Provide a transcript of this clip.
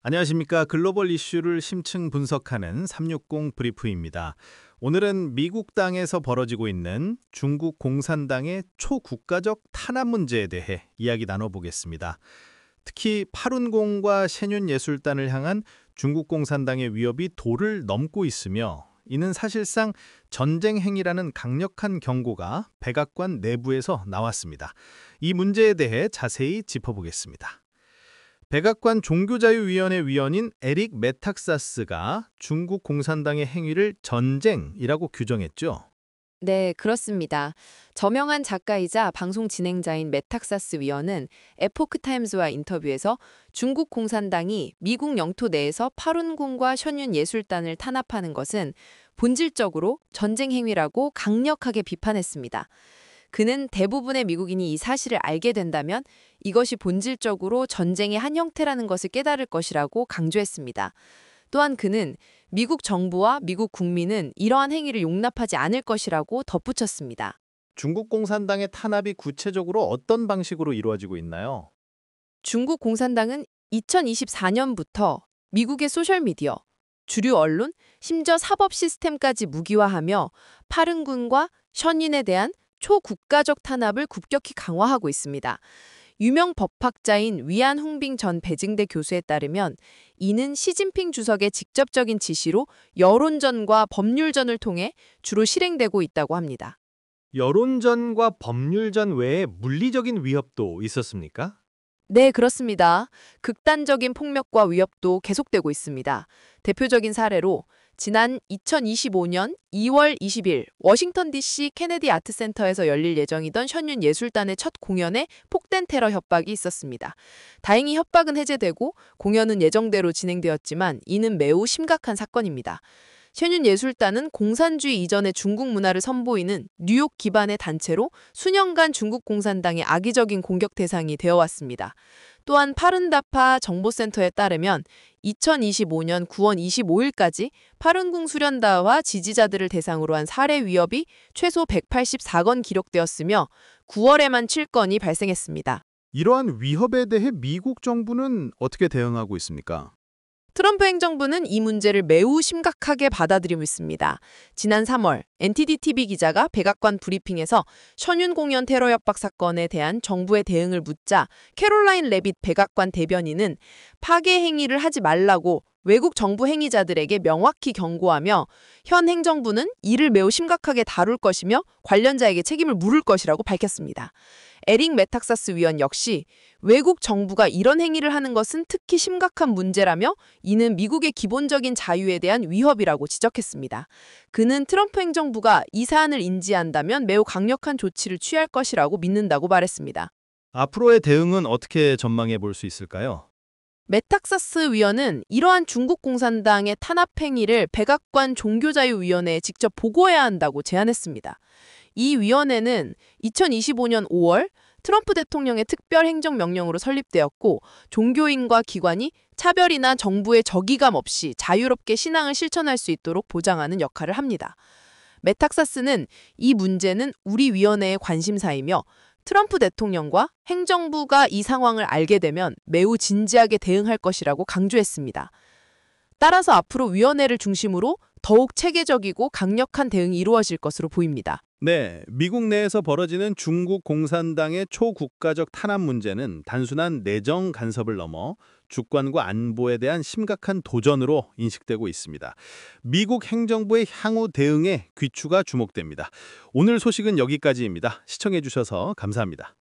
안녕하십니까. 글로벌 이슈를 심층 분석하는 360 브리프입니다. 오늘은 미국 땅에서 벌어지고 있는 중국 공산당의 초국가적 탄압 문제에 대해 이야기 나눠보겠습니다. 특히 파룬공과 셴윤예술단을 향한 중국 공산당의 위협이 도를 넘고 있으며 이는 사실상 전쟁 행위라는 강력한 경고가 백악관 내부에서 나왔습니다. 이 문제에 대해 자세히 짚어보겠습니다. 백악관 종교자유위원회 위원인 에릭 메탁사스가 중국 공산당의 행위를 전쟁이라고 규정했죠. 네, 그렇습니다. 저명한 작가이자 방송 진행자인 메탁사스 위원은 에포크타임즈와 인터뷰에서 중국 공산당이 미국 영토 내에서 파룬궁과 션윤 예술단을 탄압하는 것은 본질적으로 전쟁 행위라고 강력하게 비판했습니다. 그는 대부분의 미국인이 이 사실을 알게 된다면 이것이 본질적으로 전쟁의 한 형태라는 것을 깨달을 것이라고 강조했습니다. 또한 그는 미국 정부와 미국 국민은 이러한 행위를 용납하지 않을 것이라고 덧붙였습니다. 중국 공산당의 탄압이 구체적으로 어떤 방식으로 이루어지고 있나요? 중국 공산당은 2024년부터 미국의 소셜미디어, 주류 언론, 심지어 사법 시스템까지 무기화하며 파룬군과 션윤에 대한 초국가적 탄압을 급격히 강화하고 있습니다. 유명 법학자인 위안 홍빙 전 베징대 교수에 따르면 이는 시진핑 주석의 직접적인 지시로 여론전과 법률전을 통해 주로 실행되고 있다고 합니다. 여론전과 법률전 외에 물리적인 위협도 있었습니까? 네, 그렇습니다. 극단적인 폭력과 위협도 계속되고 있습니다. 대표적인 사례로 지난 2025년 2월 20일 워싱턴 DC 케네디 아트센터에서 열릴 예정이던 션윤 예술단의 첫 공연에 폭탄 테러 협박이 있었습니다. 다행히 협박은 해제되고 공연은 예정대로 진행되었지만 이는 매우 심각한 사건입니다. 션윤 예술단은 공산주의 이전의 중국 문화를 선보이는 뉴욕 기반의 단체로 수년간 중국 공산당의 악의적인 공격 대상이 되어왔습니다. 또한 파룬다파 정보센터에 따르면 2025년 9월 25일까지 파룬궁 수련다와 지지자들을 대상으로 한 살해 위협이 최소 184건 기록되었으며 9월에만 7건이 발생했습니다. 이러한 위협에 대해 미국 정부는 어떻게 대응하고 있습니까? 트럼프 행정부는 이 문제를 매우 심각하게 받아들이고 있습니다. 지난 3월 NTD-TV 기자가 백악관 브리핑에서 션윤 공연 테러 협박 사건에 대한 정부의 대응을 묻자 캐롤라인 레빗 백악관 대변인은 파괴 행위를 하지 말라고 외국 정부 행위자들에게 명확히 경고하며 현 행정부는 이를 매우 심각하게 다룰 것이며 관련자에게 책임을 물을 것이라고 밝혔습니다. 에릭 메탁사스 위원 역시 외국 정부가 이런 행위를 하는 것은 특히 심각한 문제라며 이는 미국의 기본적인 자유에 대한 위협이라고 지적했습니다. 그는 트럼프 행정부가 이 사안을 인지한다면 매우 강력한 조치를 취할 것이라고 믿는다고 말했습니다. 앞으로의 대응은 어떻게 전망해 볼 수 있을까요? 메탁사스 위원은 이러한 중국 공산당의 탄압 행위를 백악관 종교자유위원회에 직접 보고해야 한다고 제안했습니다. 이 위원회는 2025년 5월 트럼프 대통령의 특별 행정명령으로 설립되었고 종교인과 기관이 차별이나 정부의 적이감 없이 자유롭게 신앙을 실천할 수 있도록 보장하는 역할을 합니다. 메탁사스는 이 문제는 우리 위원회의 관심사이며 트럼프 대통령과 행정부가 이 상황을 알게 되면 매우 진지하게 대응할 것이라고 강조했습니다. 따라서 앞으로 위원회를 중심으로 더욱 체계적이고 강력한 대응이 이루어질 것으로 보입니다. 네, 미국 내에서 벌어지는 중국 공산당의 초국가적 탄압 문제는 단순한 내정 간섭을 넘어 주권과 안보에 대한 심각한 도전으로 인식되고 있습니다. 미국 행정부의 향후 대응에 귀추가 주목됩니다. 오늘 소식은 여기까지입니다. 시청해 주셔서 감사합니다.